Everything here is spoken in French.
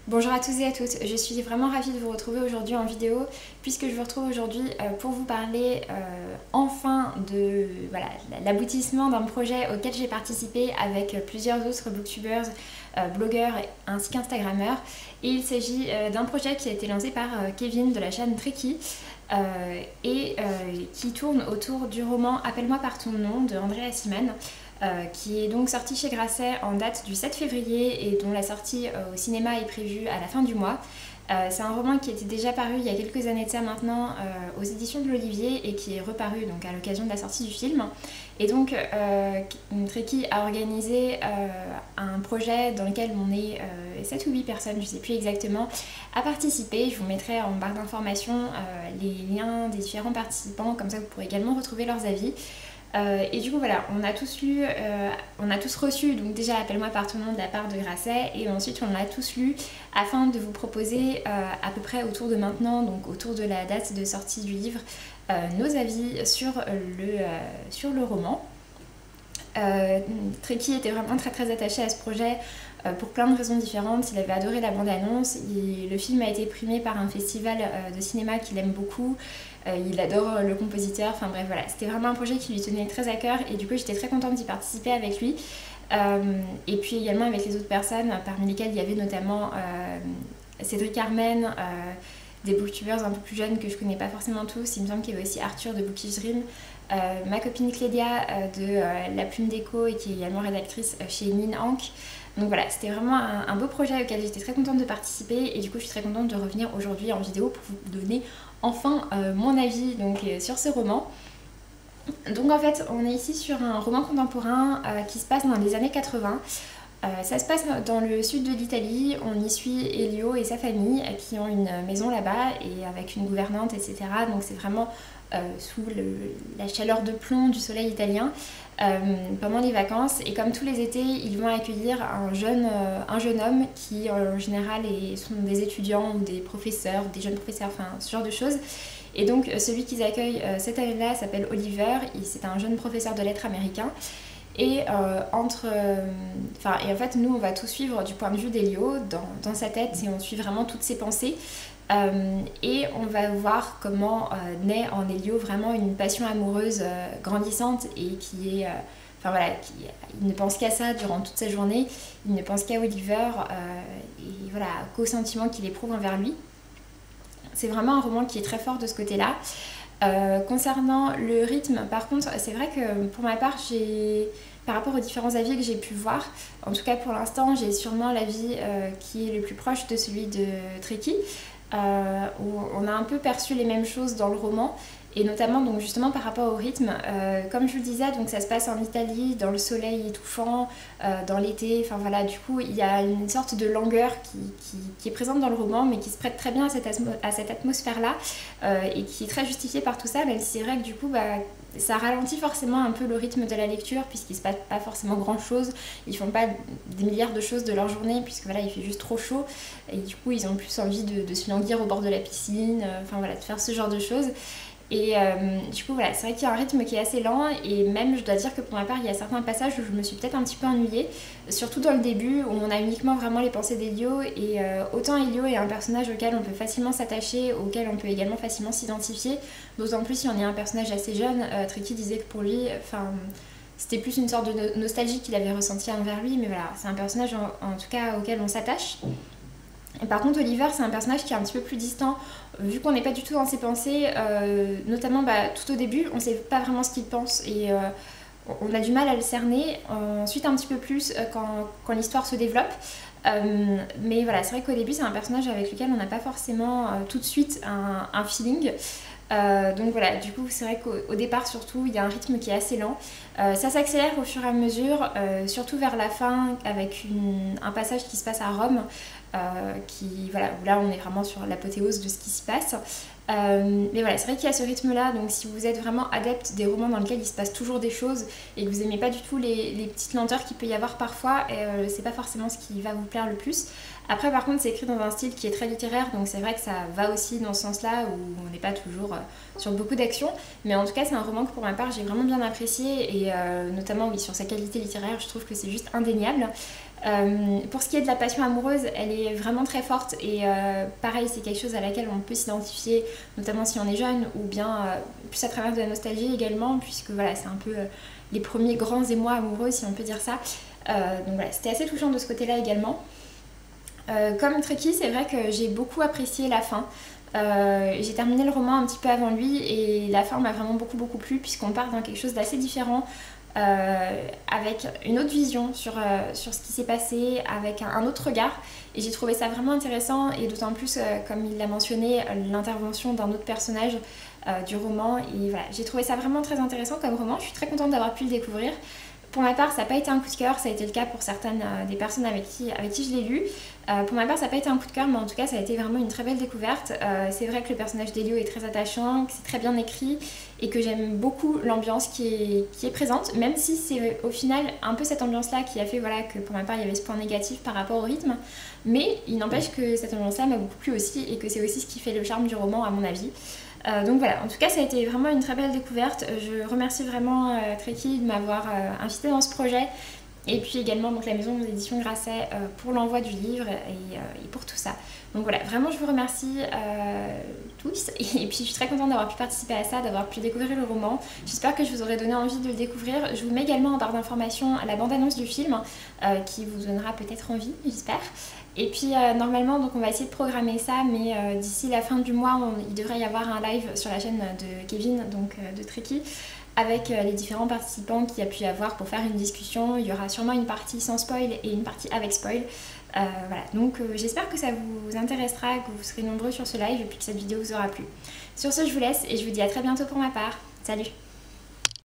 Bonjour à tous et à toutes, je suis vraiment ravie de vous retrouver aujourd'hui en vidéo puisque je vous retrouve aujourd'hui pour vous parler enfin de l'aboutissement d'un projet auquel j'ai participé avec plusieurs autres booktubers, blogueurs ainsi qu'instagrammeurs. Et il s'agit d'un projet qui a été lancé par Kevin de la chaîne Tricky qui tourne autour du roman Appelle-moi par ton nom de Andrea Simone. Qui est donc sorti chez Grasset en date du 7 février et dont la sortie au cinéma est prévue à la fin du mois. C'est un roman qui était déjà paru il y a quelques années de ça maintenant aux éditions de l'Olivier et qui est reparu donc à l'occasion de la sortie du film. Et donc Tricky a organisé un projet dans lequel on est 7 ou 8 personnes, je ne sais plus exactement, à participer. Je vous mettrai en barre d'informations les liens des différents participants, comme ça vous pourrez également retrouver leurs avis. Et du coup voilà, on a tous reçu donc déjà Appelle-moi par ton nom de la part de Grasset et ensuite on l'a tous lu afin de vous proposer à peu près autour de maintenant, donc autour de la date de sortie du livre, nos avis sur le roman. Tricky était vraiment très attaché à ce projet pour plein de raisons différentes. Il avait adoré la bande-annonce, le film a été primé par un festival de cinéma qu'il aime beaucoup, il adore le compositeur, enfin bref voilà, c'était vraiment un projet qui lui tenait très à cœur et du coup j'étais très contente d'y participer avec lui. Et puis également avec les autres personnes, parmi lesquelles il y avait notamment Cédric Armen, des booktubers un peu plus jeunes que je connais pas forcément tous. Il me semble qu'il y avait aussi Arthur de Bookish Dream, ma copine Clédia de La Plume d'Écho et qui est également rédactrice chez Nin Hank. Donc voilà, c'était vraiment un beau projet auquel j'étais très contente de participer et du coup je suis très contente de revenir aujourd'hui en vidéo pour vous donner enfin mon avis donc, sur ce roman. Donc en fait on est ici sur un roman contemporain qui se passe dans les années 80. Ça se passe dans le sud de l'Italie, on y suit Elio et sa famille qui ont une maison là-bas et avec une gouvernante, etc. Donc c'est vraiment sous la chaleur de plomb du soleil italien pendant les vacances. Et comme tous les étés, ils vont accueillir un jeune homme qui en général sont des étudiants ou des professeurs, des jeunes professeurs, enfin ce genre de choses. Et donc celui qu'ils accueillent cette année-là s'appelle Oliver, c'est un jeune professeur de lettres américain. Et en fait nous on va tout suivre du point de vue d'Elio dans sa tête et on suit vraiment toutes ses pensées et on va voir comment naît en Elio vraiment une passion amoureuse grandissante et qui est il ne pense qu'à ça durant toute sa journée, il ne pense qu'à Oliver et voilà, qu'aux sentiments qu'il éprouve envers lui. C'est vraiment un roman qui est très fort de ce côté-là. Concernant le rythme, par contre, c'est vrai que pour ma part, par rapport aux différents avis que j'ai pu voir, en tout cas pour l'instant, j'ai sûrement l'avis qui est le plus proche de celui de Tricky, où on a un peu perçu les mêmes choses dans le roman. Et notamment donc justement par rapport au rythme, comme je vous le disais, donc ça se passe en Italie, dans le soleil étouffant, dans l'été, enfin voilà, du coup il y a une sorte de langueur qui est présente dans le roman, mais qui se prête très bien à cette atmosphère-là, et qui est très justifiée par tout ça, même si c'est vrai que du coup ça ralentit forcément un peu le rythme de la lecture, puisqu'il se passe pas forcément grand-chose, ils font pas des milliards de choses de leur journée, puisque voilà, il fait juste trop chaud, et du coup ils ont plus envie de se languir au bord de la piscine, enfin voilà, de faire ce genre de choses. Et du coup voilà, c'est vrai qu'il y a un rythme qui est assez lent et même je dois dire que pour ma part il y a certains passages où je me suis peut-être un petit peu ennuyée, surtout dans le début où on a uniquement vraiment les pensées d'Elio et autant Elio est un personnage auquel on peut facilement s'attacher, auquel on peut également facilement s'identifier, d'autant plus si on est un personnage assez jeune. Tricky disait que pour lui, c'était plus une sorte de nostalgie qu'il avait ressentie envers lui, mais voilà, c'est un personnage en tout cas auquel on s'attache. Et par contre Oliver c'est un personnage qui est un petit peu plus distant vu qu'on n'est pas du tout dans ses pensées, notamment tout au début on ne sait pas vraiment ce qu'il pense et on a du mal à le cerner, ensuite un petit peu plus quand l'histoire se développe. Mais voilà, c'est vrai qu'au début c'est un personnage avec lequel on n'a pas forcément tout de suite un feeling. Donc voilà, du coup c'est vrai qu'au départ surtout il y a un rythme qui est assez lent, ça s'accélère au fur et à mesure, surtout vers la fin avec un passage qui se passe à Rome, voilà, où là on est vraiment sur l'apothéose de ce qui s'y passe. Mais voilà, c'est vrai qu'il y a ce rythme là, donc si vous êtes vraiment adepte des romans dans lesquels il se passe toujours des choses et que vous aimez pas du tout les petites lenteurs qu'il peut y avoir parfois, c'est pas forcément ce qui va vous plaire le plus. Après par contre c'est écrit dans un style qui est très littéraire, donc c'est vrai que ça va aussi dans ce sens là où on n'est pas toujours sur beaucoup d'action, mais en tout cas c'est un roman que pour ma part j'ai vraiment bien apprécié et notamment oui, sur sa qualité littéraire je trouve que c'est juste indéniable. Pour ce qui est de la passion amoureuse, elle est vraiment très forte et pareil, c'est quelque chose à laquelle on peut s'identifier, notamment si on est jeune ou bien plus à travers de la nostalgie également, puisque voilà, c'est un peu les premiers grands émois amoureux, si on peut dire ça. Donc voilà, c'était assez touchant de ce côté-là également. Comme Trekkie, c'est vrai que j'ai beaucoup apprécié la fin. J'ai terminé le roman un petit peu avant lui et la fin m'a vraiment beaucoup plu puisqu'on part dans quelque chose d'assez différent, avec une autre vision sur ce qui s'est passé, avec un autre regard, et j'ai trouvé ça vraiment intéressant, et d'autant plus comme il l'a mentionné, l'intervention d'un autre personnage du roman, et voilà, j'ai trouvé ça vraiment très intéressant comme roman. Je suis très contente d'avoir pu le découvrir. Pour ma part, ça n'a pas été un coup de cœur, ça a été le cas pour certaines des personnes avec qui je l'ai lu. Pour ma part, ça n'a pas été un coup de cœur, mais en tout cas, ça a été vraiment une très belle découverte. C'est vrai que le personnage d'Elio est très attachant, que c'est très bien écrit et que j'aime beaucoup l'ambiance qui est présente, même si c'est au final un peu cette ambiance-là qui a fait voilà, que pour ma part, il y avait ce point négatif par rapport au rythme. Mais il n'empêche que cette ambiance-là m'a beaucoup plu aussi et que c'est aussi ce qui fait le charme du roman, à mon avis. Donc voilà, en tout cas ça a été vraiment une très belle découverte. Je remercie vraiment Trekkie de m'avoir invitée dans ce projet, et puis également donc, la maison d'édition Grasset pour l'envoi du livre et pour tout ça. Donc voilà, vraiment je vous remercie tous, et puis je suis très contente d'avoir pu participer à ça, d'avoir pu découvrir le roman. J'espère que je vous aurai donné envie de le découvrir. Je vous mets également en barre d'informations la bande-annonce du film qui vous donnera peut-être envie, j'espère. Et puis normalement donc on va essayer de programmer ça, mais d'ici la fin du mois il devrait y avoir un live sur la chaîne de Kevin, donc de Trekkie, avec les différents participants qu'il y a pu y avoir pour faire une discussion. Il y aura sûrement une partie sans spoil et une partie avec spoil. Voilà, donc j'espère que ça vous intéressera, que vous serez nombreux sur ce live et puis que cette vidéo vous aura plu. Sur ce, je vous laisse et je vous dis à très bientôt pour ma part. Salut!